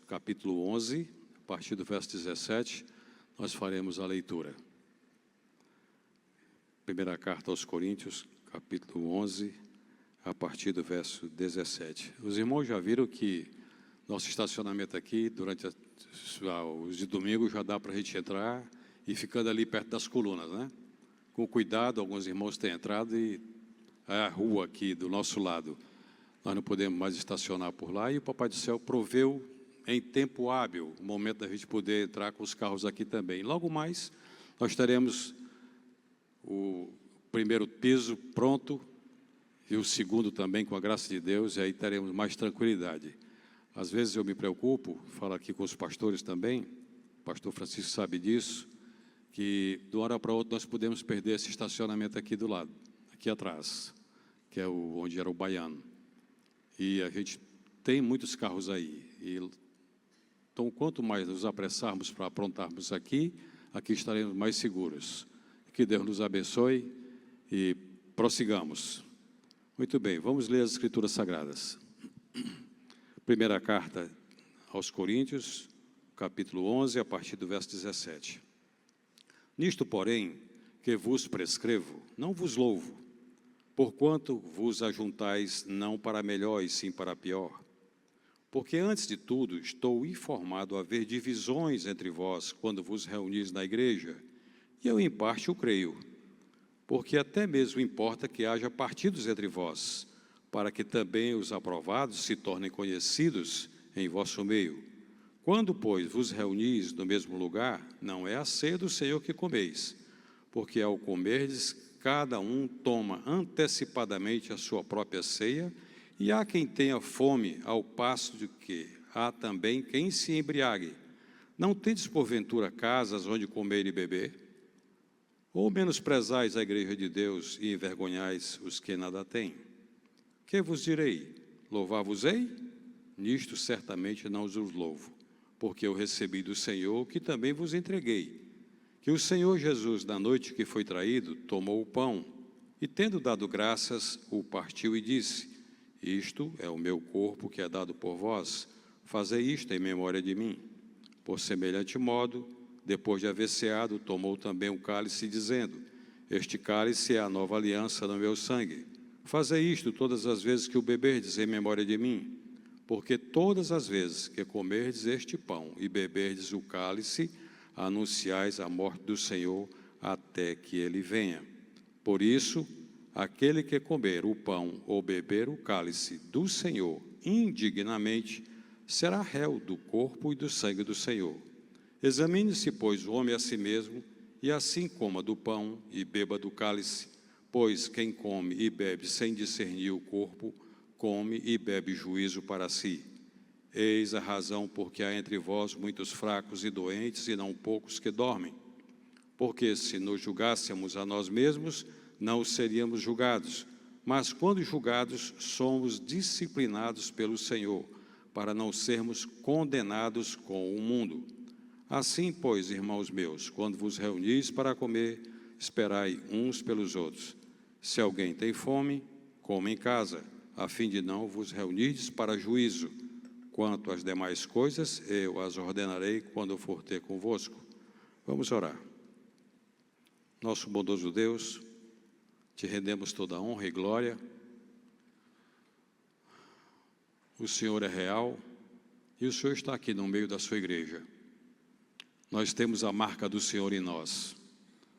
capítulo 11, a partir do verso 17, nós faremos a leitura. Primeira carta aos Coríntios, capítulo 11, a partir do verso 17. Os irmãos já viram que nosso estacionamento aqui, durante os de domingo, já dá para a gente entrar e ficando ali perto das colunas, né? Com cuidado, alguns irmãos têm entrado e a rua aqui do nosso lado, nós não podemos mais estacionar por lá, e o Papai do Céu proveu em tempo hábil o momento da gente poder entrar com os carros aqui também. Logo mais, nós teremos o primeiro piso pronto e o segundo também, com a graça de Deus, e aí teremos mais tranquilidade. Às vezes eu me preocupo, falo aqui com os pastores também, o pastor Francisco sabe disso, que de uma hora para outra nós podemos perder esse estacionamento aqui do lado, aqui atrás, que é onde era o Baiano. E a gente tem muitos carros aí. Então, quanto mais nos apressarmos para aprontarmos aqui estaremos mais seguros. Que Deus nos abençoe e prossigamos. Muito bem, vamos ler as Escrituras Sagradas. Primeira carta aos Coríntios, capítulo 11, a partir do verso 17. Nisto, porém, que vos prescrevo, não vos louvo, porquanto vos ajuntais não para melhor e sim para pior. Porque, antes de tudo, estou informado a haver divisões entre vós quando vos reunis na igreja, e eu, em parte, o creio. Porque até mesmo importa que haja partidos entre vós, para que também os aprovados se tornem conhecidos em vosso meio. Quando, pois, vos reunis no mesmo lugar, não é a ceia do Senhor que comeis, porque ao comerdes, cada um toma antecipadamente a sua própria ceia, e há quem tenha fome, ao passo de que há também quem se embriague. Não tendes, porventura, casas onde comer e beber? Ou menosprezais a igreja de Deus e envergonhais os que nada têm? Que vos direi? Louvar-vos-ei? Nisto certamente não os louvo, porque eu recebi do Senhor o que também vos entreguei, que o Senhor Jesus, na noite que foi traído, tomou o pão, e tendo dado graças, o partiu e disse: isto é o meu corpo que é dado por vós, fazei isto em memória de mim. Por semelhante modo, depois de haver ceado, tomou também o cálice, dizendo: este cálice é a nova aliança no meu sangue. Fazei isto todas as vezes que o beberdes em memória de mim. Porque todas as vezes que comerdes este pão e beberdes o cálice, anunciais a morte do Senhor até que ele venha. Por isso, aquele que comer o pão ou beber o cálice do Senhor indignamente, será réu do corpo e do sangue do Senhor. Examine-se, pois, o homem a si mesmo, e assim coma do pão e beba do cálice, pois quem come e bebe sem discernir o corpo, come e bebe juízo para si. Eis a razão porque há entre vós muitos fracos e doentes, e não poucos que dormem. Porque se nos julgássemos a nós mesmos, não seríamos julgados. Mas quando julgados, somos disciplinados pelo Senhor, para não sermos condenados com o mundo. Assim, pois, irmãos meus, quando vos reunis para comer, esperai uns pelos outros. Se alguém tem fome, coma em casa, a fim de não vos reunirdes para juízo. Quanto às demais coisas, eu as ordenarei quando for ter convosco. Vamos orar. Nosso bondoso Deus, te rendemos toda a honra e glória. O Senhor é real e o Senhor está aqui no meio da sua igreja. Nós temos a marca do Senhor em nós,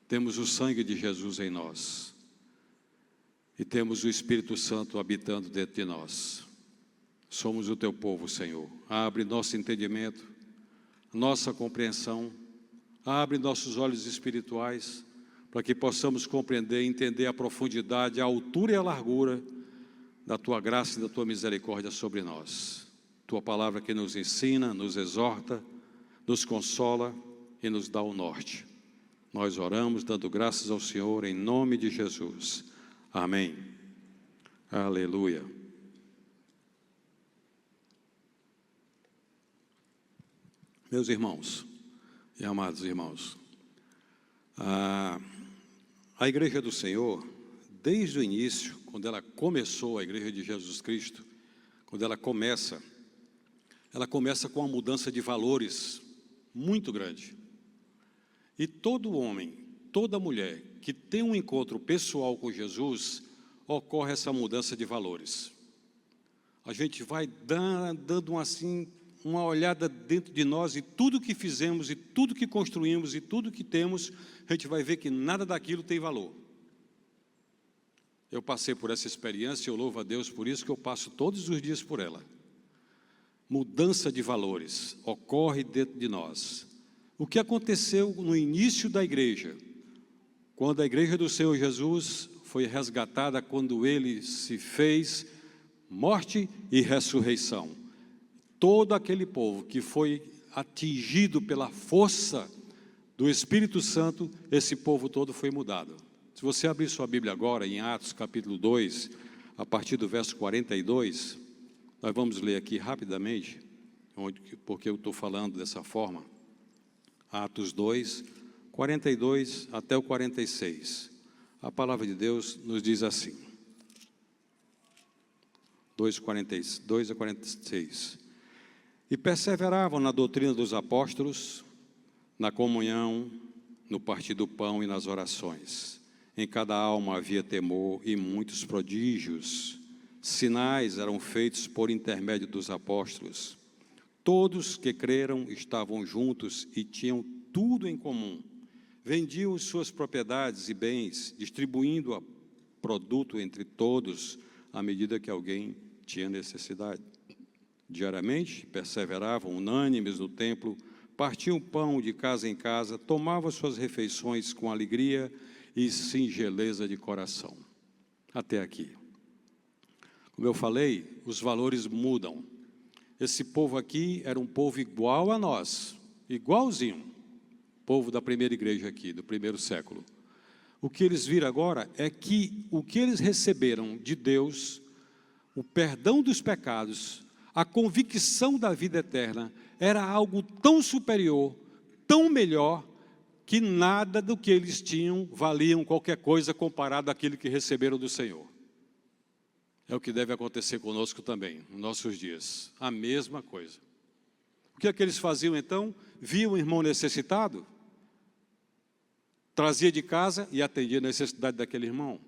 temos o sangue de Jesus em nós e temos o Espírito Santo habitando dentro de nós. Somos o teu povo, Senhor. Abre nosso entendimento, nossa compreensão, abre nossos olhos espirituais, para que possamos compreender e entender a profundidade, a altura e a largura da tua graça e da tua misericórdia sobre nós. Tua palavra que nos ensina, nos exorta, nos consola e nos dá o norte. Nós oramos dando graças ao Senhor em nome de Jesus. Amém. Aleluia. Meus irmãos e amados irmãos, a Igreja do Senhor, desde o início, quando ela começou, a Igreja de Jesus Cristo, quando ela começa, ela começa com uma mudança de valores muito grande. E todo homem, toda mulher que tem um encontro pessoal com Jesus, ocorre essa mudança de valores. A gente vai dando assim, uma olhada dentro de nós e tudo que fizemos, e tudo que construímos, e tudo que temos, a gente vai ver que nada daquilo tem valor. Eu passei por essa experiência e eu louvo a Deus por isso, que eu passo todos os dias por ela. Mudança de valores ocorre dentro de nós. O que aconteceu no início da igreja, quando a igreja do Senhor Jesus foi resgatada, quando Ele se fez morte e ressurreição. Todo aquele povo que foi atingido pela força do Espírito Santo, esse povo todo foi mudado. Se você abrir sua Bíblia agora, em Atos capítulo 2, a partir do verso 42, nós vamos ler aqui rapidamente, porque eu estou falando dessa forma. Atos 2, 42 até o 46. A palavra de Deus nos diz assim. 2 a 46. E perseveravam na doutrina dos apóstolos, na comunhão, no partir do pão e nas orações. Em cada alma havia temor e muitos prodígios. Sinais eram feitos por intermédio dos apóstolos. Todos que creram estavam juntos e tinham tudo em comum. Vendiam suas propriedades e bens, distribuindo o produto entre todos, à medida que alguém tinha necessidade. Diariamente, perseveravam unânimes no templo, partiam pão de casa em casa, tomavam suas refeições com alegria e singeleza de coração. Até aqui. Como eu falei, os valores mudam. Esse povo aqui era um povo igual a nós, igualzinho, povo da primeira igreja aqui, do primeiro século. O que eles viram agora é que o que eles receberam de Deus, o perdão dos pecados, a convicção da vida eterna, era algo tão superior, tão melhor, que nada do que eles tinham valiam qualquer coisa comparado àquilo que receberam do Senhor. É o que deve acontecer conosco também, nos nossos dias. A mesma coisa. O que é que eles faziam então? Viam o irmão necessitado, trazia de casa e atendia a necessidade daquele irmão.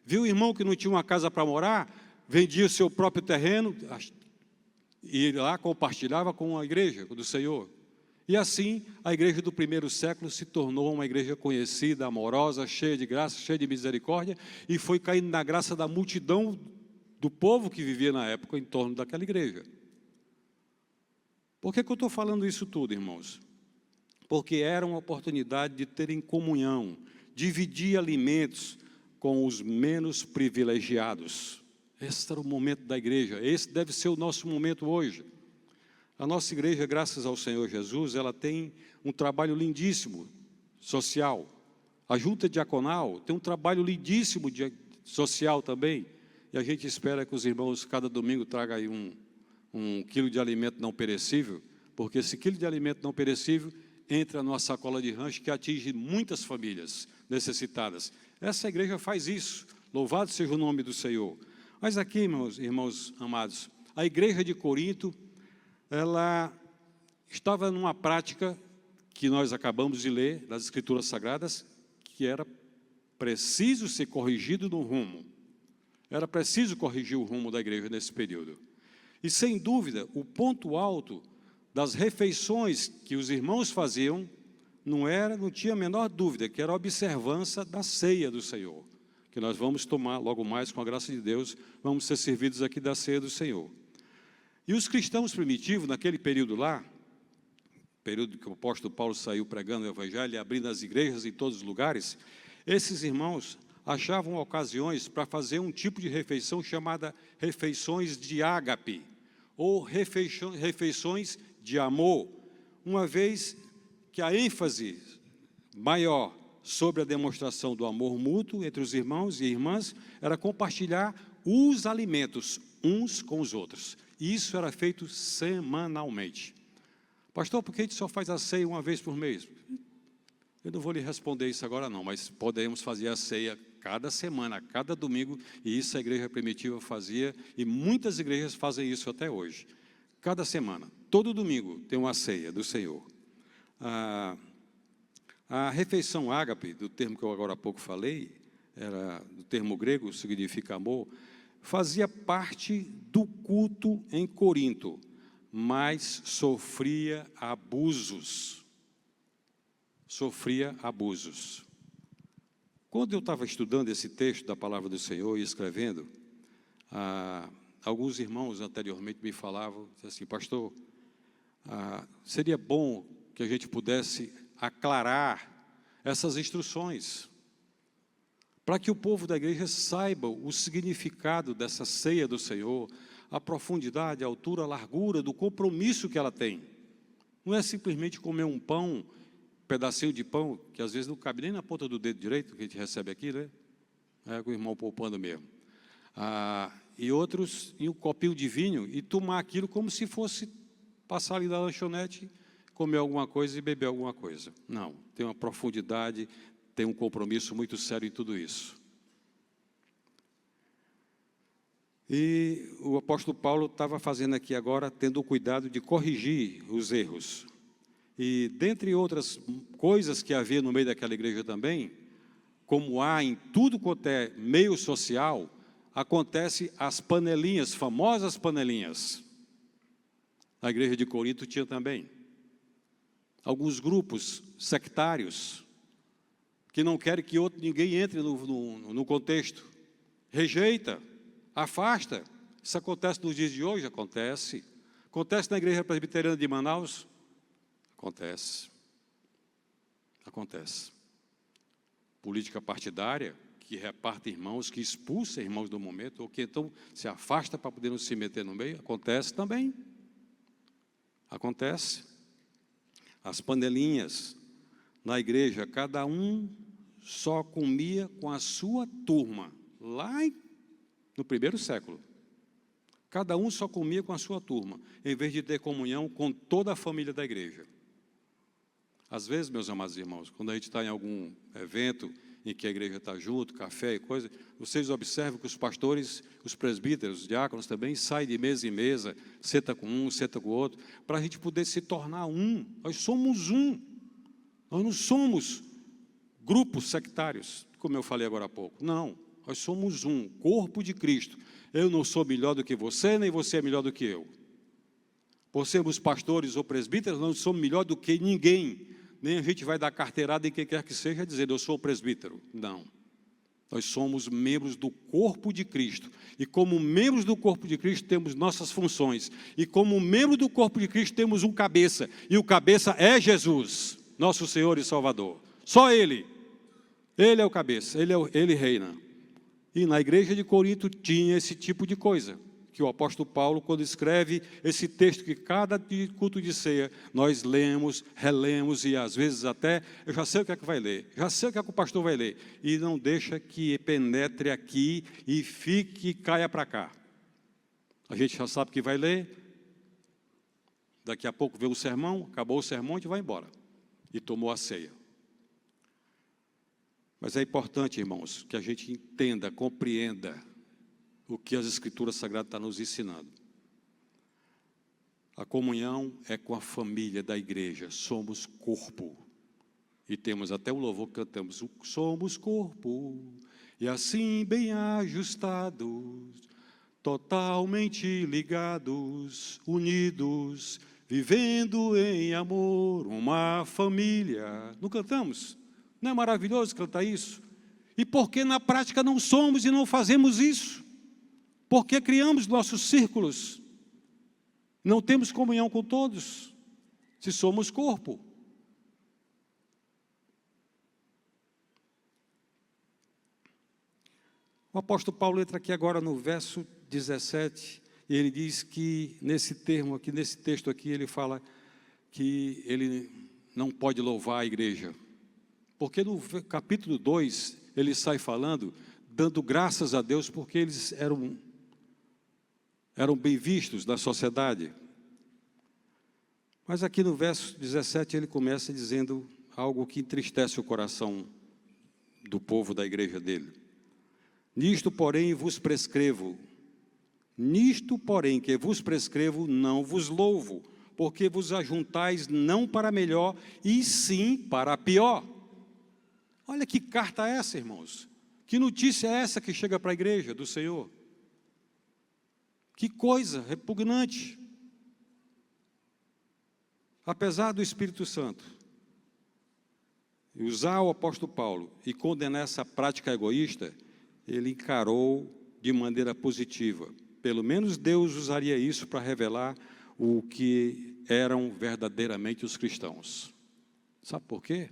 Viu o irmão que não tinha uma casa para morar, vendia o seu próprio terreno e lá compartilhava com a igreja do Senhor. E assim, a igreja do primeiro século se tornou uma igreja conhecida, amorosa, cheia de graça, cheia de misericórdia, e foi caindo na graça da multidão do povo que vivia na época em torno daquela igreja. Por que eu estou falando isso tudo, irmãos? Porque era uma oportunidade de terem comunhão, dividir alimentos com os menos privilegiados. Esse era o momento da igreja, esse deve ser o nosso momento hoje. A nossa igreja, graças ao Senhor Jesus, ela tem um trabalho lindíssimo, social. A junta diaconal tem um trabalho lindíssimo social também. E a gente espera que os irmãos, cada domingo, tragam aí um quilo de alimento não perecível, porque esse quilo de alimento não perecível entra numa sacola de rancho que atinge muitas famílias necessitadas. Essa igreja faz isso, louvado seja o nome do Senhor. Mas aqui, meus irmãos amados, a igreja de Corinto, ela estava numa prática que nós acabamos de ler nas Escrituras Sagradas, que era preciso ser corrigido no rumo. Era preciso corrigir o rumo da igreja nesse período. E, sem dúvida, o ponto alto das refeições que os irmãos faziam não tinha a menor dúvida, que era a observância da ceia do Senhor, que nós vamos tomar logo mais, com a graça de Deus, vamos ser servidos aqui da ceia do Senhor. E os cristãos primitivos, naquele período lá, período que o apóstolo Paulo saiu pregando o evangelho e abrindo as igrejas em todos os lugares, esses irmãos achavam ocasiões para fazer um tipo de refeição chamada refeições de ágape, ou refeições de amor, uma vez que a ênfase maior sobre a demonstração do amor mútuo entre os irmãos e irmãs era compartilhar os alimentos uns com os outros. E isso era feito semanalmente. Pastor, por que a gente só faz a ceia uma vez por mês? Eu não vou lhe responder isso agora não, mas podemos fazer a ceia cada semana, cada domingo, e isso a igreja primitiva fazia, e muitas igrejas fazem isso até hoje. Cada semana, todo domingo, tem uma ceia do Senhor. A refeição ágape, do termo que eu agora há pouco falei, era do termo grego, significa amor, fazia parte do culto em Corinto, mas sofria abusos. Sofria abusos. Quando eu estava estudando esse texto da palavra do Senhor e escrevendo, alguns irmãos anteriormente me falavam assim, pastor, seria bom que a gente pudesse aclarar essas instruções, para que o povo da igreja saiba o significado dessa ceia do Senhor, a profundidade, a altura, a largura do compromisso que ela tem. Não é simplesmente comer um pão, um pedacinho de pão, que às vezes não cabe nem na ponta do dedo direito, que a gente recebe aqui, né? É com o irmão poupando mesmo. E outros, em um copinho de vinho, e tomar aquilo como se fosse passar ali na lanchonete, comer alguma coisa e beber alguma coisa. Não, tem uma profundidade, tem um compromisso muito sério em tudo isso. E o apóstolo Paulo estava fazendo aqui agora, tendo o cuidado de corrigir os erros. E, dentre outras coisas que havia no meio daquela igreja também, como há em tudo quanto é meio social, acontece as panelinhas, famosas panelinhas. Na igreja de Corinto tinha também. Alguns grupos sectários, que não querem que ninguém entre no contexto, rejeita, afasta. Isso acontece nos dias de hoje? Acontece. Acontece na igreja presbiteriana de Manaus? Acontece. Acontece. Política partidária, que reparte irmãos, que expulsa irmãos do momento, ou que então se afasta para poder não se meter no meio, acontece também. Acontece. As panelinhas na igreja, cada um só comia com a sua turma, lá no primeiro século. Cada um só comia com a sua turma, em vez de ter comunhão com toda a família da igreja. Às vezes, meus amados irmãos, quando a gente está em algum evento em que a igreja está junto, café e coisa, vocês observam que os pastores, os presbíteros, os diáconos também saem de mesa em mesa, senta com um, senta com o outro, para a gente poder se tornar um. Nós somos um. Nós não somos grupos sectários, como eu falei agora há pouco. Não, nós somos um, corpo de Cristo. Eu não sou melhor do que você, nem você é melhor do que eu. Por sermos pastores ou presbíteros, não somos melhor do que ninguém. Nem a gente vai dar carteirada em quem quer que seja, dizer, eu sou presbítero. Não. Nós somos membros do corpo de Cristo. E como membros do corpo de Cristo, temos nossas funções. E como membro do corpo de Cristo, temos um cabeça. E o cabeça é Jesus, nosso Senhor e Salvador. Só Ele. Ele é o cabeça, Ele reina. E na igreja de Corinto tinha esse tipo de coisa. Que o apóstolo Paulo, quando escreve esse texto, que cada culto de ceia, nós lemos, relemos e às vezes até, eu já sei o que é que vai ler, já sei o que é que o pastor vai ler, e não deixa que penetre aqui e fique e caia para cá. A gente já sabe que vai ler, daqui a pouco vê o sermão, acabou o sermão, a gente vai embora. E tomou a ceia. Mas é importante, irmãos, que a gente entenda, compreenda, o que as Escrituras Sagradas estão nos ensinando. A comunhão é com a família da igreja, somos corpo. E temos até o louvor que cantamos, somos corpo, e assim bem ajustados, totalmente ligados, unidos, vivendo em amor, uma família. Não cantamos? Não é maravilhoso cantar isso? E por que na prática não somos e não fazemos isso? Porque criamos nossos círculos, não temos comunhão com todos, se somos corpo. O apóstolo Paulo entra aqui agora no verso 17, e ele diz que nesse termo aqui, nesse texto aqui, ele fala que ele não pode louvar a igreja. Porque no capítulo 2, ele sai falando, dando graças a Deus, porque eles eram bem vistos na sociedade. Mas aqui no verso 17 ele começa dizendo algo que entristece o coração do povo da igreja dele. Nisto, porém, vos prescrevo, Nisto, porém, que vos prescrevo, não vos louvo, porque vos ajuntais não para melhor, e sim para pior. Olha que carta é essa, irmãos. Que notícia é essa que chega para a igreja do Senhor? Que coisa repugnante. Apesar do Espírito Santo usar o apóstolo Paulo e condenar essa prática egoísta, ele encarou de maneira positiva. Pelo menos Deus usaria isso para revelar o que eram verdadeiramente os cristãos. Sabe por quê?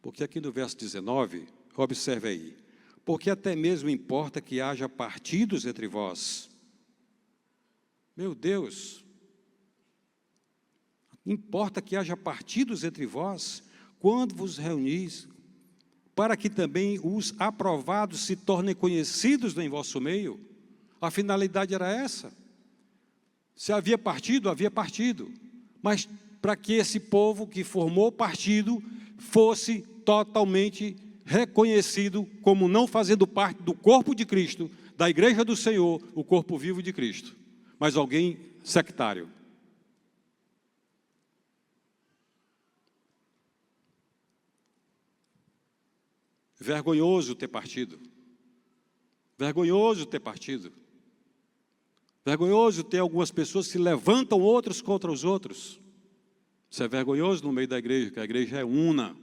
Porque aqui no verso 19, observe aí, porque até mesmo importa que haja partidos entre vós. Meu Deus, importa que haja partidos entre vós, quando vos reunis, para que também os aprovados se tornem conhecidos em vosso meio. A finalidade era essa. Se havia partido, mas para que esse povo que formou partido fosse totalmente reconhecido como não fazendo parte do corpo de Cristo, da igreja do Senhor, o corpo vivo de Cristo, mas alguém sectário. Vergonhoso ter partido. Vergonhoso ter partido. Vergonhoso ter algumas pessoas que levantam outros contra os outros. Isso é vergonhoso no meio da igreja, que a igreja é una.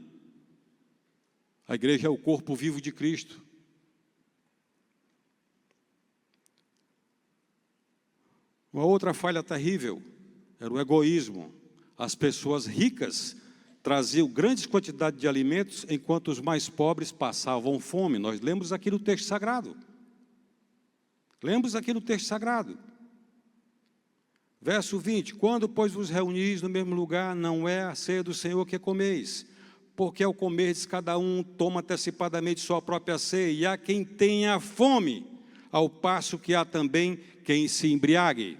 A igreja é o corpo vivo de Cristo. Uma outra falha terrível era o egoísmo. As pessoas ricas traziam grandes quantidades de alimentos, enquanto os mais pobres passavam fome. Nós lemos aqui no texto sagrado. Lemos aqui no texto sagrado. Verso 20, quando, pois, vos reunis no mesmo lugar, não é a ceia do Senhor que comeis, porque ao comerdes cada um toma antecipadamente sua própria ceia, e há quem tenha fome, ao passo que há também quem se embriague.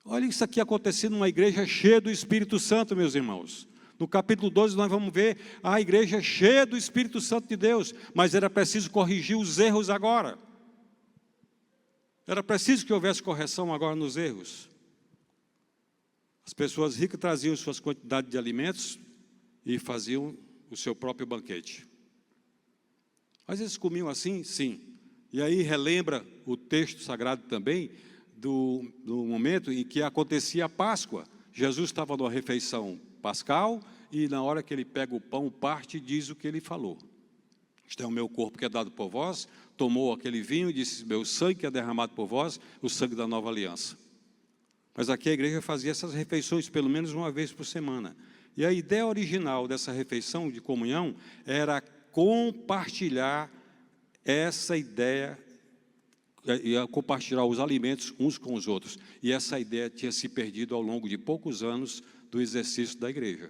Olha isso aqui acontecendo numa igreja cheia do Espírito Santo, meus irmãos. No capítulo 12 nós vamos ver a igreja cheia do Espírito Santo de Deus, mas era preciso corrigir os erros agora. Era preciso que houvesse correção agora nos erros. As pessoas ricas traziam suas quantidades de alimentos e faziam o seu próprio banquete. Mas eles comiam assim? Sim. E aí relembra o texto sagrado também do momento em que acontecia a Páscoa. Jesus estava numa refeição pascal e na hora que ele pega o pão, parte e diz o que ele falou. Isto é o meu corpo que é dado por vós. Tomou aquele vinho e disse, meu sangue que é derramado por vós, o sangue da nova aliança. Mas aqui a igreja fazia essas refeições pelo menos uma vez por semana. E a ideia original dessa refeição de comunhão era compartilhar essa ideia, compartilhar os alimentos uns com os outros. E essa ideia tinha se perdido ao longo de poucos anos do exercício da igreja.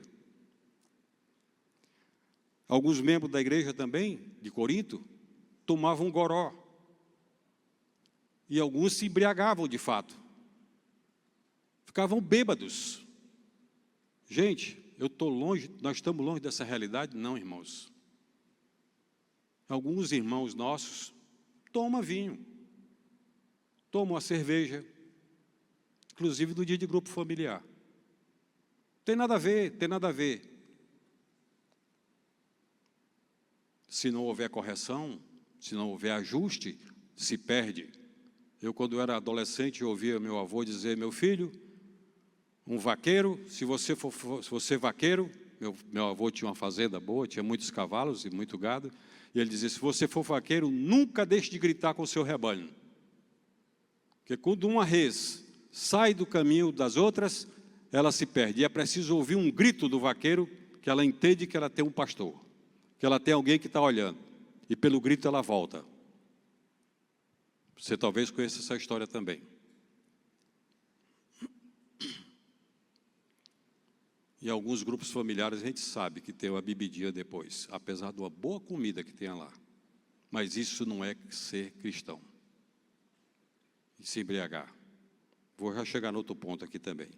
Alguns membros da igreja também, de Corinto, tomavam goró. E alguns se embriagavam de fato. Ficavam bêbados. Gente, nós estamos longe dessa realidade? Não, irmãos. Alguns irmãos nossos tomam vinho, tomam a cerveja, inclusive no dia de grupo familiar. Tem nada a ver, tem nada a ver. Se não houver correção, se não houver ajuste, se perde. Eu, quando era adolescente, ouvia meu avô dizer, meu filho, um vaqueiro, se você é vaqueiro, meu avô tinha uma fazenda boa, tinha muitos cavalos e muito gado, e ele dizia, se você for vaqueiro, nunca deixe de gritar com o seu rebanho. Porque quando uma res sai do caminho das outras, ela se perde. E é preciso ouvir um grito do vaqueiro, que ela entende que ela tem um pastor, que ela tem alguém que está olhando, e pelo grito ela volta. Você talvez conheça essa história também. Em alguns grupos familiares a gente sabe que tem uma bebidinha depois, apesar de uma boa comida que tenha lá. Mas isso não é ser cristão. E se embriagar. Vou já chegar no outro ponto aqui também.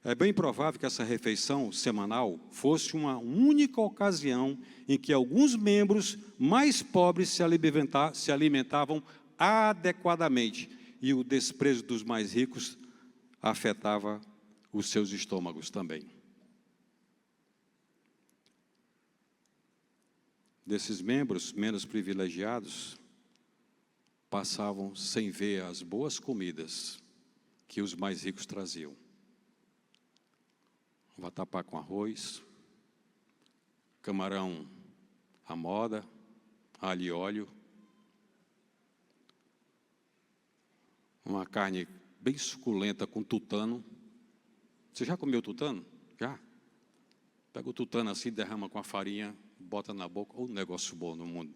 É bem provável que essa refeição semanal fosse uma única ocasião em que alguns membros mais pobres se alimentavam adequadamente. e o desprezo dos mais ricos afetava os seus estômagos também. Desses membros menos privilegiados, passavam sem ver as boas comidas que os mais ricos traziam. Vatapá com arroz, camarão à moda, alho e óleo, uma carne bem suculenta com tutano. Você já comeu tutano? Já? Pega o tutano assim, derrama com a farinha, bota na boca. Um negócio bom no mundo.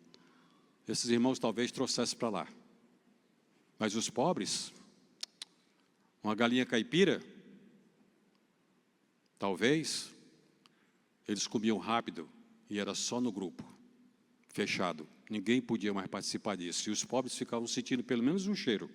Esses irmãos talvez trouxessem para lá. Mas os pobres, uma galinha caipira, talvez, eles comiam rápido e era só no grupo, fechado. Ninguém podia mais participar disso. E os pobres ficavam sentindo pelo menos um cheiro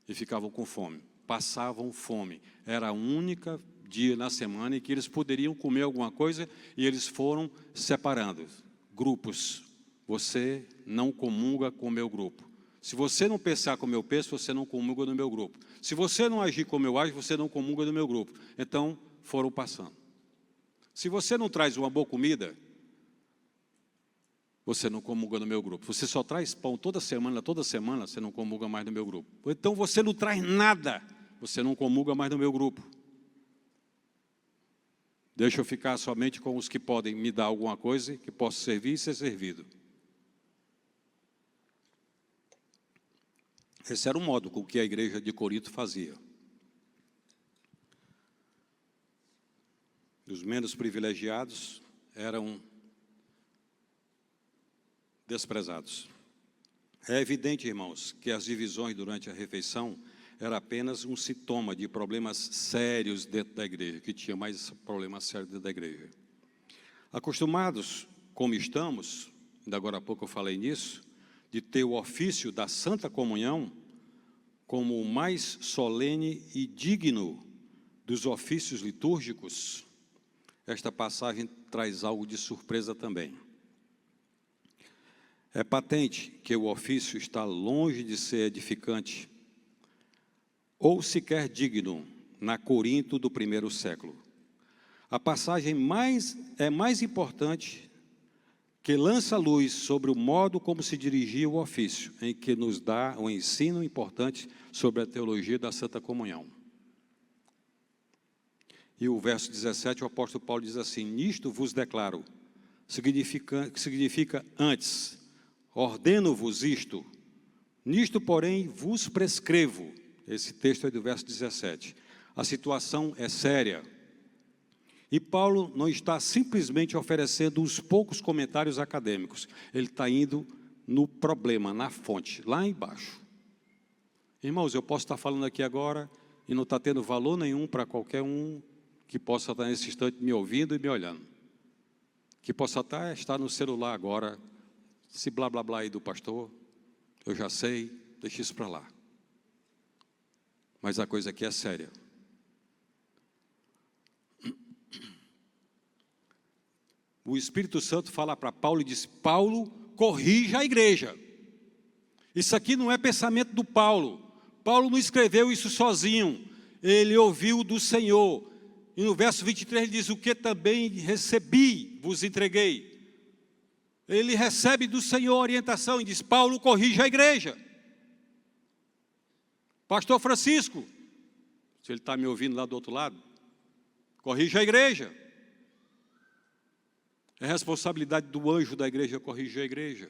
e ficavam com fome. Passavam fome. Era a única dia na semana em que eles poderiam comer alguma coisa e eles foram separando grupos. Você não comunga com o meu grupo. Se você não pensar como eu penso, você não comunga no meu grupo. Se você não agir como eu ajo, você não comunga no meu grupo. Então, foram passando. Se você não traz uma boa comida, você não comunga no meu grupo. Você só traz pão toda semana, você não comunga mais no meu grupo. Então, você não traz nada, você não comunga mais no meu grupo. Deixa eu ficar somente com os que podem me dar alguma coisa, que posso servir e ser servido. Esse era o modo com que a igreja de Corinto fazia. Os menos privilegiados eram desprezados. É evidente, irmãos, que as divisões durante a refeição era apenas um sintoma de problemas sérios dentro da igreja, que tinha mais problemas sérios dentro da igreja. Acostumados, como estamos, ainda agora há pouco eu falei nisso, de ter o ofício da Santa Comunhão como o mais solene e digno dos ofícios litúrgicos, esta passagem traz algo de surpresa também. É patente que o ofício está longe de ser edificante ou sequer digno na Corinto do primeiro século. A passagem é mais importante, que lança luz sobre o modo como se dirigia o ofício, em que nos dá um ensino importante sobre a teologia da Santa Comunhão. E o verso 17, o apóstolo Paulo diz assim: nisto vos declaro, significa antes, ordeno-vos isto, nisto, porém, vos prescrevo. Esse texto é do verso 17. A situação é séria. E Paulo não está simplesmente oferecendo uns poucos comentários acadêmicos. Ele está indo no problema, na fonte, lá embaixo. Irmãos, eu posso estar falando aqui agora e não está tendo valor nenhum para qualquer um que possa estar nesse instante me ouvindo e me olhando. Que possa estar no celular agora, esse blá blá blá aí do pastor, eu já sei, deixa isso para lá. Mas a coisa aqui é séria. O Espírito Santo fala para Paulo e diz: Paulo, corrija a igreja. Isso aqui não é pensamento do Paulo. Paulo não escreveu isso sozinho. Ele ouviu do Senhor. E no verso 23 ele diz: o que também recebi, vos entreguei. Ele recebe do Senhor orientação e diz: Paulo, corrija a igreja. Pastor Francisco, se ele está me ouvindo lá do outro lado, corrija a igreja. É responsabilidade do anjo da igreja corrigir a igreja.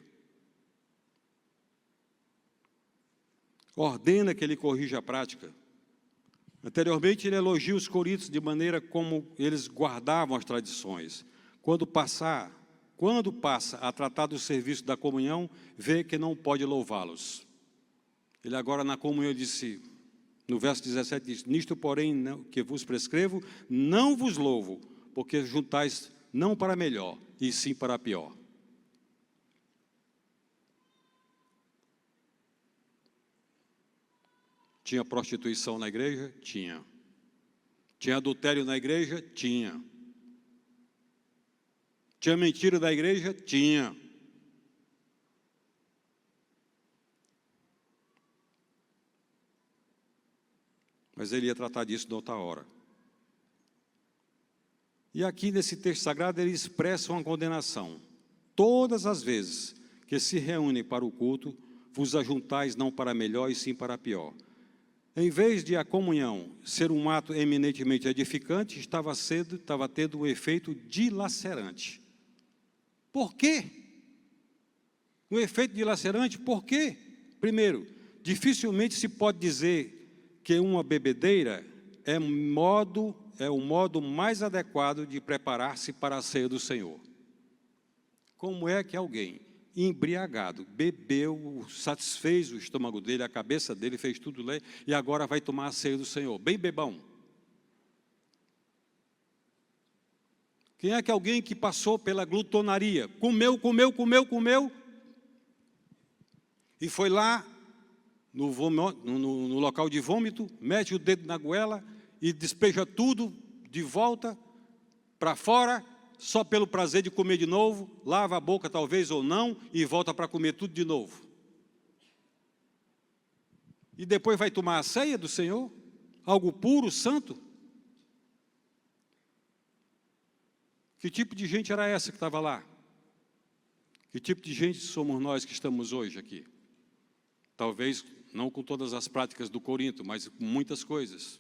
Ordena que ele corrija a prática. Anteriormente, ele elogia os coríntios de maneira como eles guardavam as tradições. Quando passa a tratar do serviço da comunhão, vê que não pode louvá-los. Ele agora na comunhão disse, no verso 17 diz: nisto, porém, não, que vos prescrevo, não vos louvo, porque juntais não para melhor, e sim para pior. Tinha prostituição na igreja? Tinha. Tinha adultério na igreja? Tinha. Tinha mentira na igreja? Tinha. Mas ele ia tratar disso noutra hora. E aqui nesse texto sagrado ele expressa uma condenação. Todas as vezes que se reúnem para o culto, vos ajuntais não para melhor e sim para pior. Em vez de a comunhão ser um ato eminentemente edificante, estava tendo um efeito dilacerante. Por quê? Um efeito dilacerante, por quê? Primeiro, dificilmente se pode dizer que uma bebedeira é o modo mais adequado de preparar-se para a ceia do Senhor. Como é que alguém embriagado bebeu, satisfez o estômago dele, a cabeça dele, fez tudo lá, e agora vai tomar a ceia do Senhor, bem bebão? Quem é que alguém que passou pela glutonaria, comeu, e foi lá no local de vômito, mete o dedo na goela e despeja tudo de volta para fora, só pelo prazer de comer de novo, lava a boca talvez ou não, e volta para comer tudo de novo. E depois vai tomar a ceia do Senhor, algo puro, santo? Que tipo de gente era essa que estava lá? Que tipo de gente somos nós que estamos hoje aqui? Talvez não com todas as práticas do Corinto, mas com muitas coisas.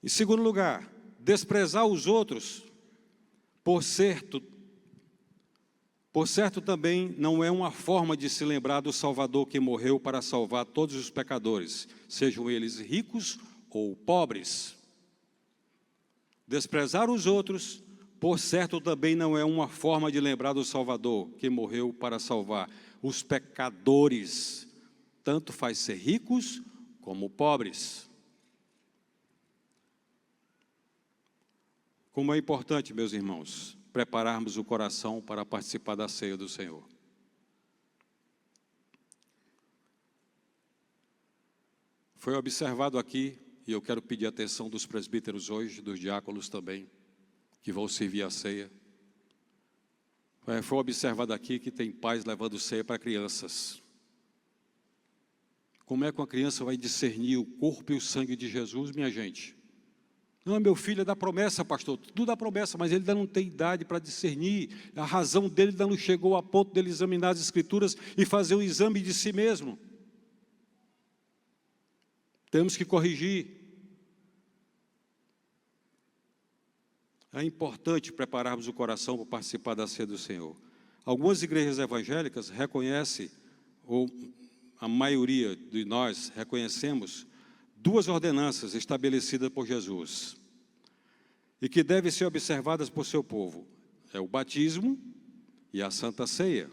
Em segundo lugar, desprezar os outros, por certo também não é uma forma de se lembrar do Salvador que morreu para salvar todos os pecadores, sejam eles ricos ou pobres. Desprezar os outros, por certo também não é uma forma de lembrar do Salvador que morreu para salvar os pecadores, tanto faz ser ricos como pobres. Como é importante, meus irmãos, prepararmos o coração para participar da ceia do Senhor. Foi observado aqui, e eu quero pedir a atenção dos presbíteros hoje, dos diáconos também, que vão servir a ceia. Foi observado aqui que tem pais levando ceia para crianças. Como é que uma criança vai discernir o corpo e o sangue de Jesus, minha gente? Não, meu filho é da promessa, pastor, tudo da promessa, mas ele ainda não tem idade para discernir. A razão dele ainda não chegou a ponto dele examinar as Escrituras e fazer um exame de si mesmo. Temos que corrigir. É importante prepararmos o coração para participar da ceia do Senhor. Algumas igrejas evangélicas reconhecem, ou a maioria de nós reconhecemos, duas ordenanças estabelecidas por Jesus e que devem ser observadas por seu povo. É o batismo e a Santa Ceia.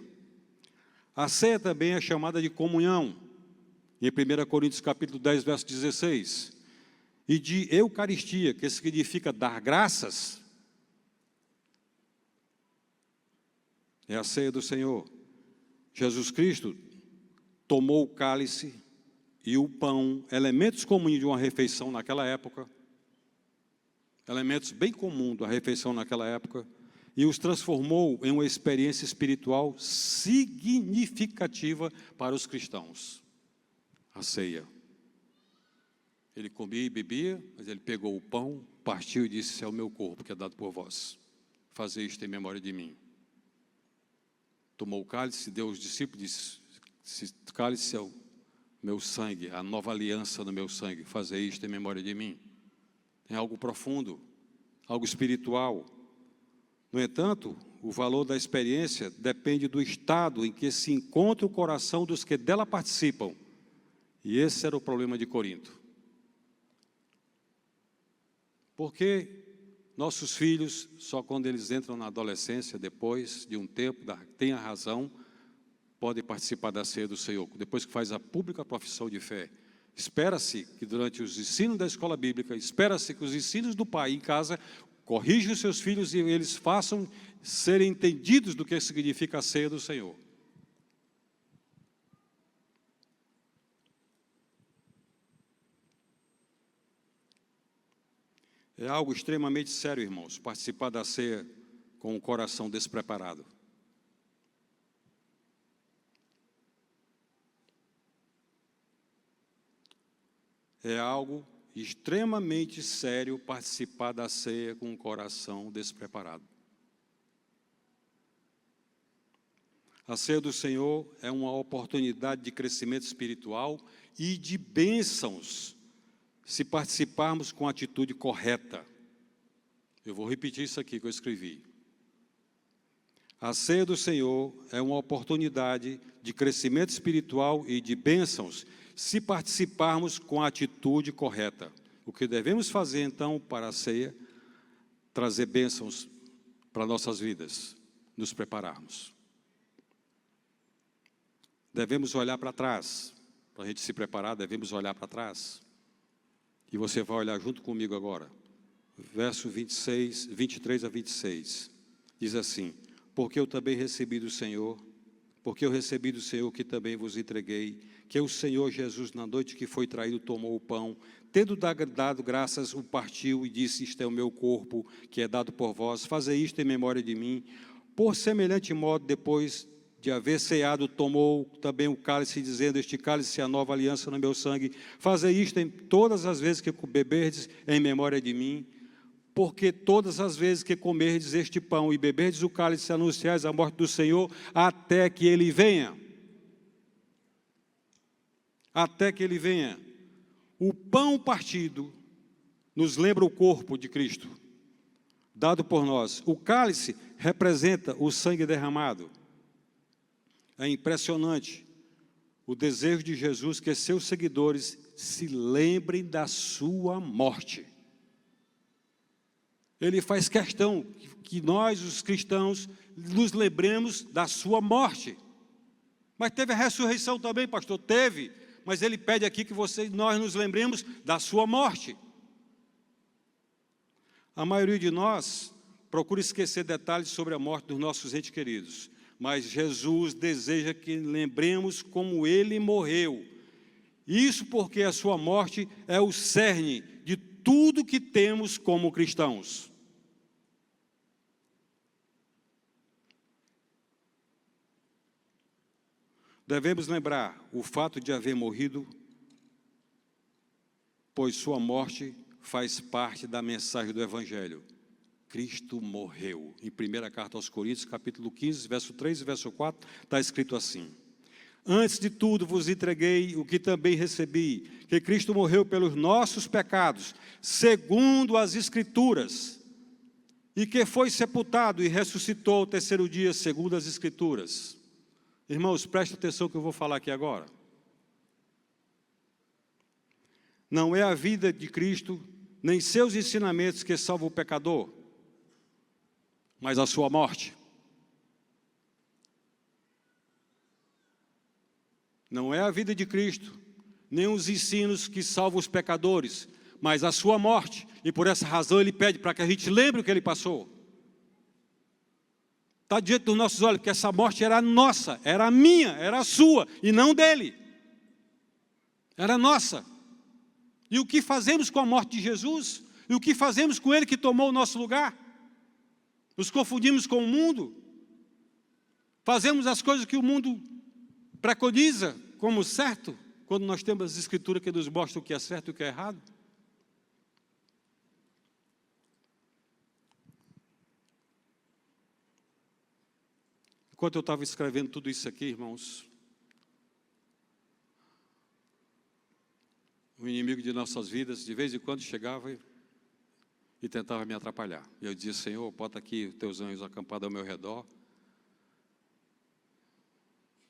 A ceia também é chamada de comunhão, em 1 Coríntios capítulo 10, verso 16, e de Eucaristia, que significa dar graças. É a ceia do Senhor. Jesus Cristo tomou o cálice e o pão, elementos comuns de uma refeição naquela época, elementos bem comuns da refeição naquela época, e os transformou em uma experiência espiritual significativa para os cristãos. A ceia. Ele comia e bebia, mas ele pegou o pão, partiu e disse: "Esse é o meu corpo que é dado por vós. Fazei isto em memória de mim." Tomou o cálice, deu aos discípulos e disse: "Esse cálice é o meu sangue, a nova aliança no meu sangue. Fazei isto em memória de mim." É algo profundo, algo espiritual. No entanto, o valor da experiência depende do estado em que se encontra o coração dos que dela participam. E esse era o problema de Corinto. Porque nossos filhos, só quando eles entram na adolescência, depois de um tempo, têm a razão, podem participar da ceia do Senhor, depois que faz a pública profissão de fé. Espera-se que durante os ensinos da escola bíblica, espera-se que os ensinos do pai em casa corrijam os seus filhos e eles façam serem entendidos do que significa a ceia do Senhor. É algo extremamente sério, irmãos, participar da ceia com o coração despreparado. É algo extremamente sério participar da ceia com um coração despreparado. A ceia do Senhor é uma oportunidade de crescimento espiritual e de bênçãos, se participarmos com a atitude correta. Eu vou repetir isso aqui que eu escrevi. A ceia do Senhor é uma oportunidade de crescimento espiritual e de bênçãos, se participarmos com a atitude correta. O que devemos fazer, então, para a ceia? Trazer bênçãos para nossas vidas, nos prepararmos. Devemos olhar para trás. Para a gente se preparar, devemos olhar para trás. E você vai olhar junto comigo agora. Verso 23 a 26. Diz assim: porque eu também recebi do Senhor, porque eu recebi do Senhor que também vos entreguei, que o Senhor Jesus, na noite que foi traído, tomou o pão, tendo dado graças, o partiu e disse: isto é o meu corpo, que é dado por vós, fazei isto em memória de mim. Por semelhante modo, depois de haver ceado, tomou também o cálice, dizendo: este cálice é a nova aliança no meu sangue, fazei isto em todas as vezes que beberdes em memória de mim. Porque todas as vezes que comerdes este pão e beberdes o cálice, anunciais a morte do Senhor, até que Ele venha. Até que Ele venha. O pão partido nos lembra o corpo de Cristo, dado por nós. O cálice representa o sangue derramado. É impressionante o desejo de Jesus que seus seguidores se lembrem da sua morte. Ele faz questão que nós, os cristãos, nos lembremos da sua morte. Mas teve a ressurreição também, pastor? Teve. Mas ele pede aqui que nós nos lembremos da sua morte. A maioria de nós procura esquecer detalhes sobre a morte dos nossos entes queridos. Mas Jesus deseja que lembremos como Ele morreu. Isso porque a sua morte é o cerne de tudo que temos como cristãos. Devemos lembrar o fato de haver morrido, pois sua morte faz parte da mensagem do Evangelho. Cristo morreu. Em 1ª Carta aos Coríntios, capítulo 15, verso 3 e verso 4, está escrito assim: antes de tudo vos entreguei o que também recebi, que Cristo morreu pelos nossos pecados, segundo as Escrituras, e que foi sepultado e ressuscitou ao terceiro dia, segundo as Escrituras. Irmãos, preste atenção no que eu vou falar aqui agora. Não é a vida de Cristo, nem seus ensinamentos que salvam o pecador, mas a sua morte. Não é a vida de Cristo, nem os ensinos que salvam os pecadores, mas a sua morte. E por essa razão Ele pede para que a gente lembre o que Ele passou. Está diante dos nossos olhos, porque essa morte era nossa, era minha, era sua, e não dele. Era nossa. E o que fazemos com a morte de Jesus? E o que fazemos com Ele que tomou o nosso lugar? Nos confundimos com o mundo? Fazemos as coisas que o mundo preconiza como certo, quando nós temos as Escrituras que nos mostram o que é certo e o que é errado? Enquanto eu estava escrevendo tudo isso aqui, irmãos, o inimigo de nossas vidas, de vez em quando chegava e tentava me atrapalhar. E eu dizia: Senhor, bota aqui os teus anjos acampados ao meu redor.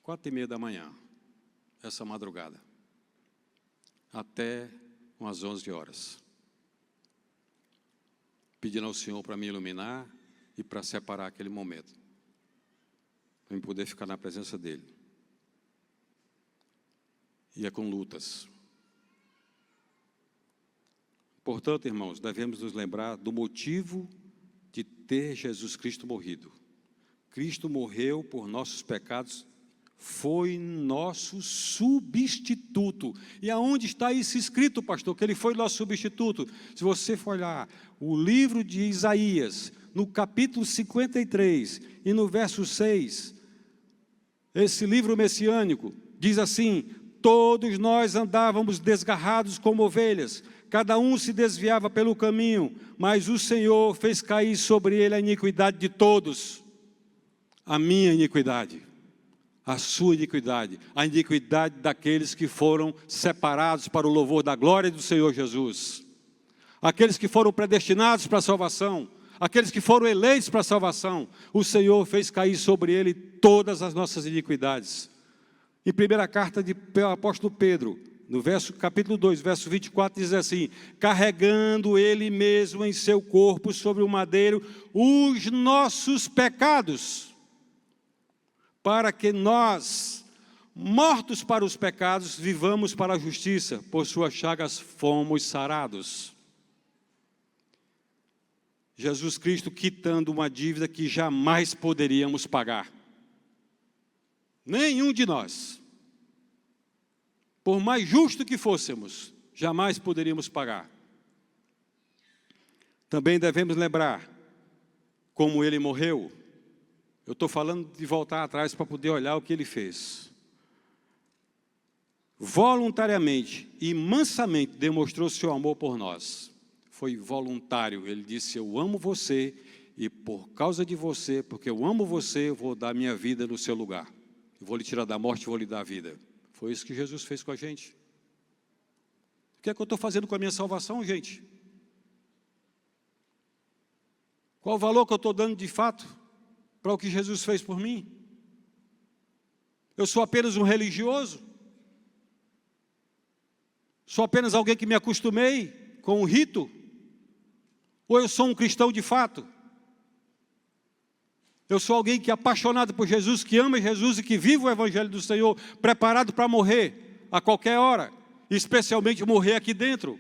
4h30 da manhã, essa madrugada, até umas 11 horas. Pedindo ao Senhor para me iluminar e para separar aquele momento, para eu poder ficar na presença dEle. E é com lutas. Portanto, irmãos, devemos nos lembrar do motivo de ter Jesus Cristo morrido. Cristo morreu por nossos pecados, foi nosso substituto. E aonde está isso escrito, pastor, que Ele foi nosso substituto? Se você for olhar o livro de Isaías, no capítulo 53 e no verso 6, esse livro messiânico diz assim: Todos nós andávamos desgarrados como ovelhas, cada um se desviava pelo caminho, mas o Senhor fez cair sobre ele a iniquidade de todos. A minha iniquidade, a sua iniquidade, a iniquidade daqueles que foram separados para o louvor da glória do Senhor Jesus. Aqueles que foram predestinados para a salvação, aqueles que foram eleitos para a salvação, o Senhor fez cair sobre ele todas as nossas iniquidades. Em primeira carta do apóstolo Pedro, no capítulo 2, verso 24, diz assim: carregando ele mesmo em seu corpo sobre o madeiro os nossos pecados, para que nós, mortos para os pecados, vivamos para a justiça, por suas chagas fomos sarados. Jesus Cristo quitando uma dívida que jamais poderíamos pagar. Nenhum de nós, por mais justo que fôssemos, jamais poderíamos pagar. Também devemos lembrar como ele morreu. Eu estou falando de voltar atrás para poder olhar o que ele fez. Voluntariamente e mansamente demonstrou seu amor por nós. Foi voluntário, ele disse: eu amo você e por causa de você, porque eu amo você, eu vou dar minha vida no seu lugar. Eu vou lhe tirar da morte e vou lhe dar a vida. Foi isso que Jesus fez com a gente. O que é que eu estou fazendo com a minha salvação, gente? Qual o valor que eu estou dando de fato para o que Jesus fez por mim? Eu sou apenas um religioso? Sou apenas alguém que me acostumei com o rito? Ou eu sou um cristão de fato? Eu sou alguém que é apaixonado por Jesus, que ama Jesus e que vive o Evangelho do Senhor, preparado para morrer a qualquer hora, especialmente morrer aqui dentro.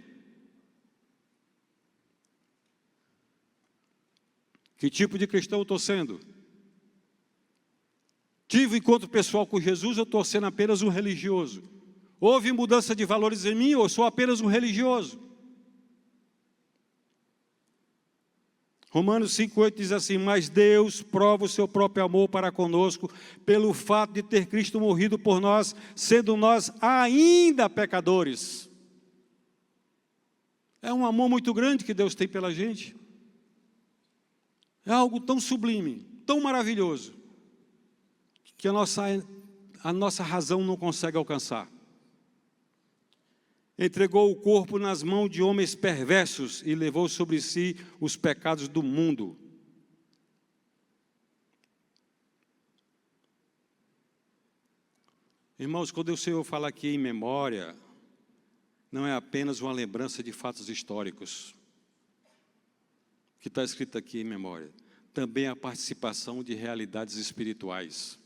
Que tipo de cristão eu estou sendo? Tive um encontro pessoal com Jesus, eu estou sendo apenas um religioso? Houve mudança de valores em mim, ou eu sou apenas um religioso? Romanos 5,8 diz assim: mas Deus prova o seu próprio amor para conosco, pelo fato de ter Cristo morrido por nós, sendo nós ainda pecadores. É um amor muito grande que Deus tem pela gente. É algo tão sublime, tão maravilhoso, que a nossa razão não consegue alcançar. Entregou o corpo nas mãos de homens perversos e levou sobre si os pecados do mundo. Irmãos, quando o Senhor fala aqui em memória, não é apenas uma lembrança de fatos históricos, que está escrito aqui em memória. Também a participação de realidades espirituais.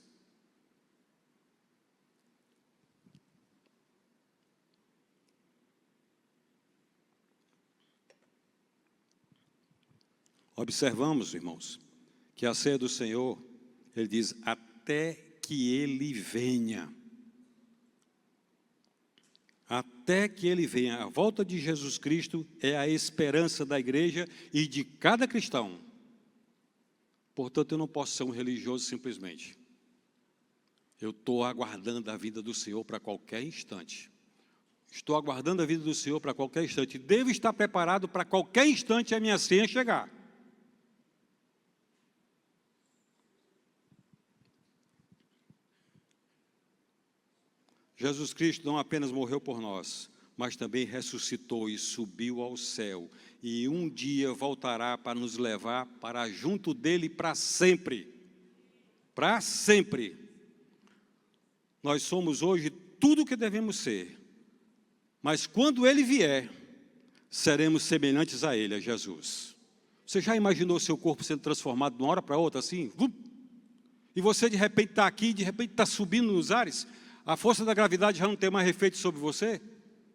Observamos, irmãos, que a ceia do Senhor, ele diz, até que ele venha. Até que ele venha. A volta de Jesus Cristo é a esperança da igreja e de cada cristão. Portanto, eu não posso ser um religioso simplesmente. Eu estou aguardando a vida do Senhor para qualquer instante. Estou aguardando a vida do Senhor para qualquer instante. Devo estar preparado para qualquer instante a minha senha chegar. Jesus Cristo não apenas morreu por nós, mas também ressuscitou e subiu ao céu. E um dia voltará para nos levar para junto dele para sempre. Para sempre. Nós somos hoje tudo o que devemos ser. Mas quando ele vier, seremos semelhantes a ele, a Jesus. Você já imaginou seu corpo sendo transformado de uma hora para outra assim? E você de repente está aqui, de repente está subindo nos ares? A força da gravidade já não tem mais efeito sobre você?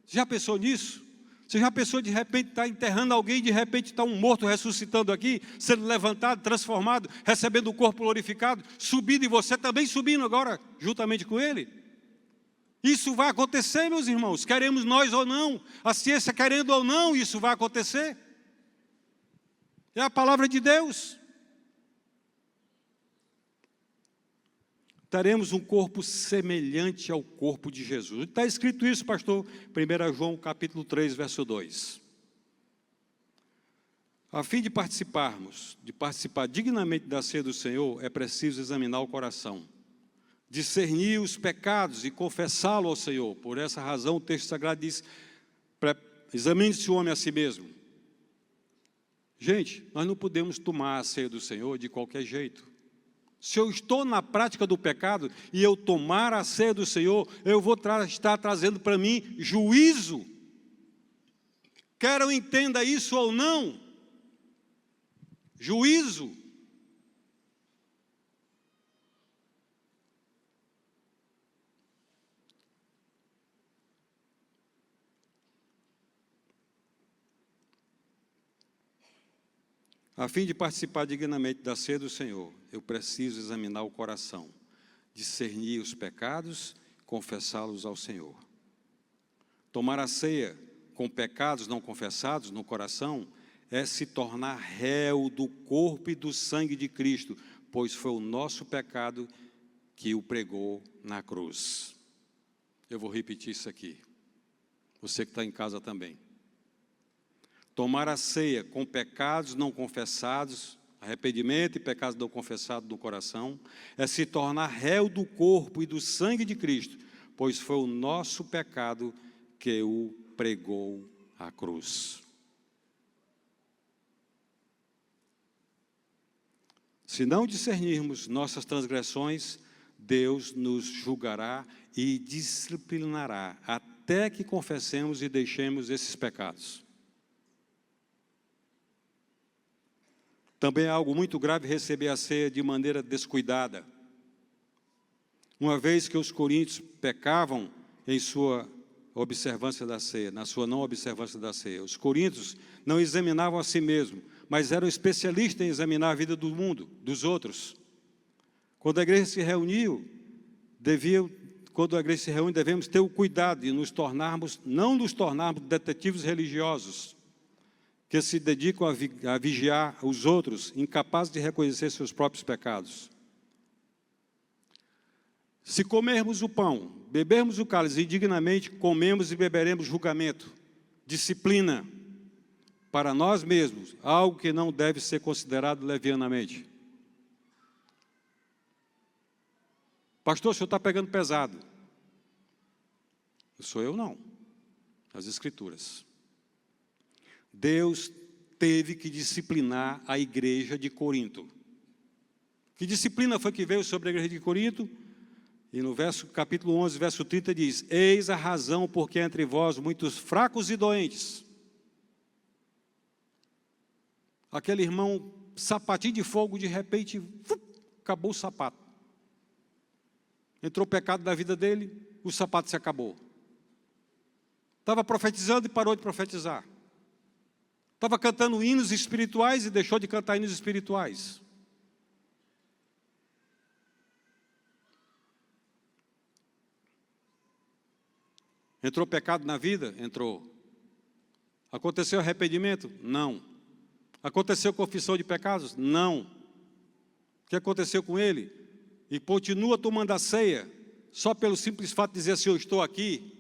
Você já pensou nisso? Você já pensou de repente estar enterrando alguém, de repente está um morto ressuscitando aqui, sendo levantado, transformado, recebendo o corpo glorificado, subindo e você também subindo agora, juntamente com ele? Isso vai acontecer, meus irmãos, queremos nós ou não, a ciência querendo ou não, isso vai acontecer. É a palavra de Deus. teremos um corpo semelhante ao corpo de Jesus. Está escrito isso, pastor, 1 João capítulo 3, verso 2. A fim de participar dignamente da ceia do Senhor, é preciso examinar o coração, discernir os pecados e confessá-lo ao Senhor. Por essa razão, o texto sagrado diz, examine-se o homem a si mesmo. Gente, nós não podemos tomar a ceia do Senhor de qualquer jeito. Se eu estou na prática do pecado e eu tomar a ceia do Senhor, eu vou estar trazendo para mim juízo. Quer eu entenda isso ou não, juízo. A fim de participar dignamente da ceia do Senhor, eu preciso examinar o coração, discernir os pecados, confessá-los ao Senhor. Tomar a ceia com pecados não confessados no coração é se tornar réu do corpo e do sangue de Cristo, pois foi o nosso pecado que o pregou na cruz. Eu vou repetir isso aqui. Você que está em casa também. Tomar a ceia com pecados não confessados, arrependimento e pecados não confessados no coração, é se tornar réu do corpo e do sangue de Cristo, pois foi o nosso pecado que o pregou à cruz. Se não discernirmos nossas transgressões, Deus nos julgará e disciplinará, até que confessemos e deixemos esses pecados. Também é algo muito grave receber a ceia de maneira descuidada. Uma vez que os coríntios pecavam em sua observância da ceia, na sua não observância da ceia. Os coríntios não examinavam a si mesmos, mas eram especialistas em examinar a vida do mundo, dos outros. Quando a igreja se reuniu, devemos ter o cuidado de não nos tornarmos detetives religiosos, que se dedicam a vigiar os outros, incapazes de reconhecer seus próprios pecados. Se comermos o pão, bebermos o cálice indignamente, comemos e beberemos julgamento, disciplina para nós mesmos, algo que não deve ser considerado levianamente. Pastor, o senhor está pegando pesado. Sou eu não, as Escrituras. Deus teve que disciplinar a igreja de Corinto. Que disciplina foi que veio sobre a igreja de Corinto? E no capítulo 11, verso 30 diz, eis a razão porque entre vós muitos fracos e doentes. Aquele irmão, sapatinho de fogo, de repente, acabou o sapato. Entrou o pecado na vida dele, o sapato se acabou. Estava profetizando e parou de profetizar. Estava cantando hinos espirituais e deixou de cantar hinos espirituais. Entrou pecado na vida? Entrou. Aconteceu arrependimento? Não. Aconteceu confissão de pecados? Não. O que aconteceu com ele? E continua tomando a ceia, só pelo simples fato de dizer assim, eu estou aqui,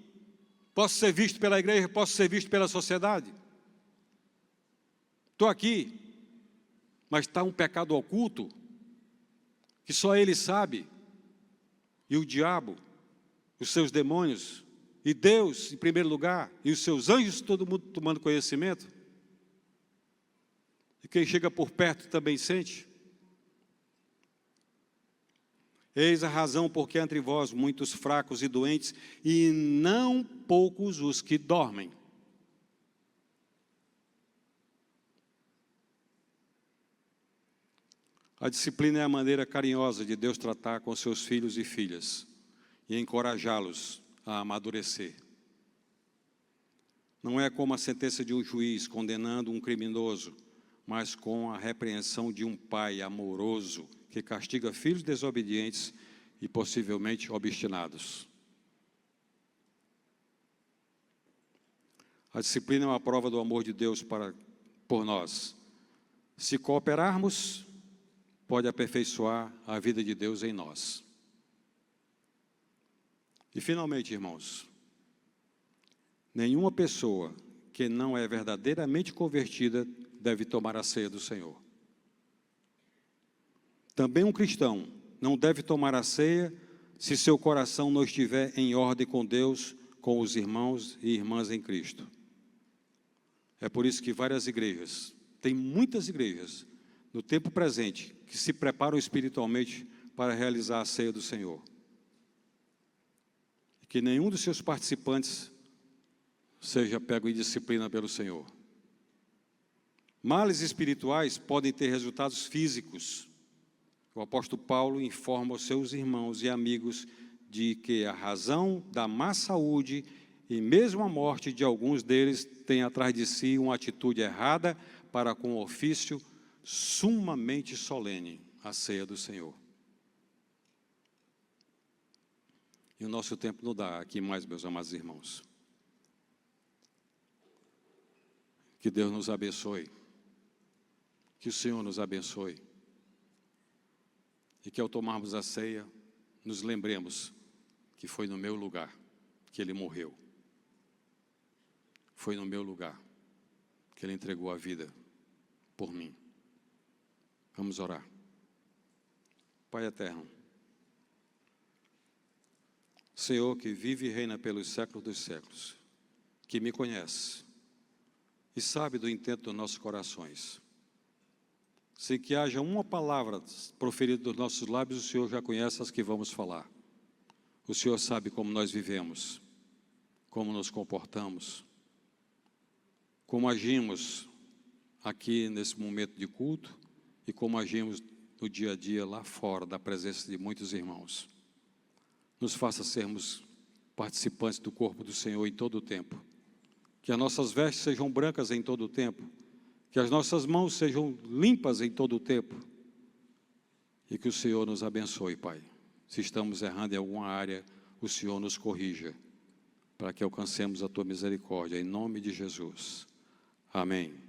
posso ser visto pela igreja, posso ser visto pela sociedade. Estou aqui, mas está um pecado oculto, que só ele sabe, e o diabo, os seus demônios, e Deus, em primeiro lugar, e os seus anjos, todo mundo tomando conhecimento. E quem chega por perto também sente. Eis a razão porque entre vós muitos fracos e doentes, e não poucos os que dormem. A disciplina é a maneira carinhosa de Deus tratar com seus filhos e filhas, e encorajá-los a amadurecer. Não é como a sentença de um juiz condenando um criminoso, mas com a repreensão de um pai amoroso que castiga filhos desobedientes e possivelmente obstinados. A disciplina é uma prova do amor de Deus por nós. Se cooperarmos, pode aperfeiçoar a vida de Deus em nós. E, finalmente, irmãos, nenhuma pessoa que não é verdadeiramente convertida deve tomar a ceia do Senhor. Também um cristão não deve tomar a ceia se seu coração não estiver em ordem com Deus, com os irmãos e irmãs em Cristo. É por isso que várias igrejas, tem muitas igrejas, no tempo presente, que se preparam espiritualmente para realizar a ceia do Senhor. E que nenhum dos seus participantes seja pego em disciplina pelo Senhor. Males espirituais podem ter resultados físicos. O apóstolo Paulo informa os seus irmãos e amigos de que a razão da má saúde e mesmo a morte de alguns deles tem atrás de si uma atitude errada para com o ofício sumamente solene, a ceia do Senhor. E o nosso tempo não dá aqui mais, meus amados irmãos. Que Deus nos abençoe. Que o Senhor nos abençoe. E que ao tomarmos a ceia, nos lembremos que foi no meu lugar que Ele morreu. Foi no meu lugar que Ele entregou a vida por mim. Vamos orar. Pai eterno, Senhor que vive e reina pelos séculos dos séculos, que me conhece e sabe do intento dos nossos corações. Sem que haja uma palavra proferida dos nossos lábios, o Senhor já conhece as que vamos falar. O Senhor sabe como nós vivemos, como nos comportamos, como agimos aqui nesse momento de culto e como agimos no dia a dia lá fora da presença de muitos irmãos. Nos faça sermos participantes do corpo do Senhor em todo o tempo. Que as nossas vestes sejam brancas em todo o tempo. Que as nossas mãos sejam limpas em todo o tempo. E que o Senhor nos abençoe, Pai. Se estamos errando em alguma área, o Senhor nos corrija, para que alcancemos a Tua misericórdia, em nome de Jesus. Amém.